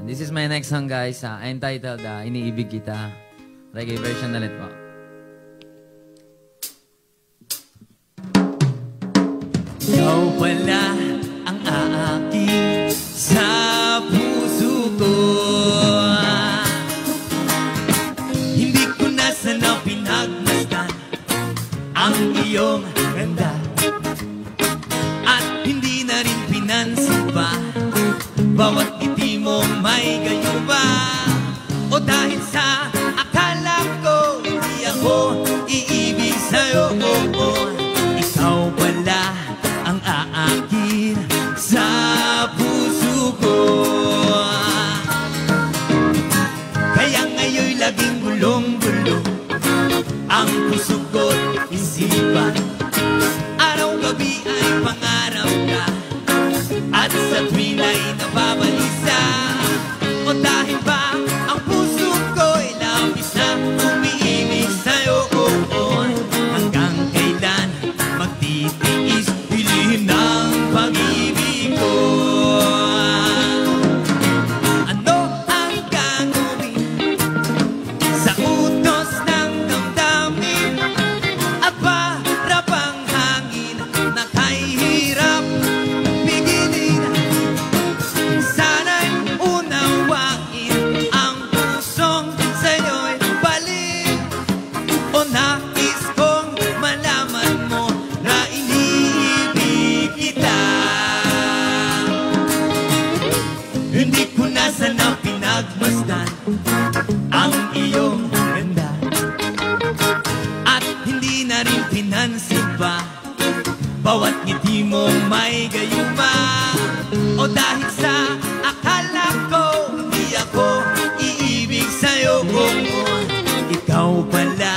This is my next song, guys. Entitled Iniibig Kita. Reggae version ulit po. Ikaw pala ang aking sa puso ko. Hindi ko na sana pinagmasdan ang iyong ganda, at hindi na rin pinansin pa bawat ngiti mong may gayuma. O dahil sa akala ko hindi ako iibig sa'yo, ikaw pala ang aakin sa puso ko. Kaya ngayon'y laging gulong-gulo ang puso ko't isipan. Araw-gabi ay pangarap ka, at sa tuwin ay nababalisa. O dahil ba ang puso ko'y labis na umiibig sa'yo, hanggang kailan magtitiis bilhin ng pag-ibig ko? Ano ang gagawin sa utos ng damdamin, at para bang hangin na kahihirap pigilin? Sana'y unawain ang pusong sa'yo'y balik. O nais kong malaman mo na iniibig kita. Hindi ko na sana pinagmasdan ang iyong ganda, at hindi na rin pinansin pa bawat ngiti mong may gayuma. O dahil sa akala ko hindi ako iibig sa'yo, ikaw pala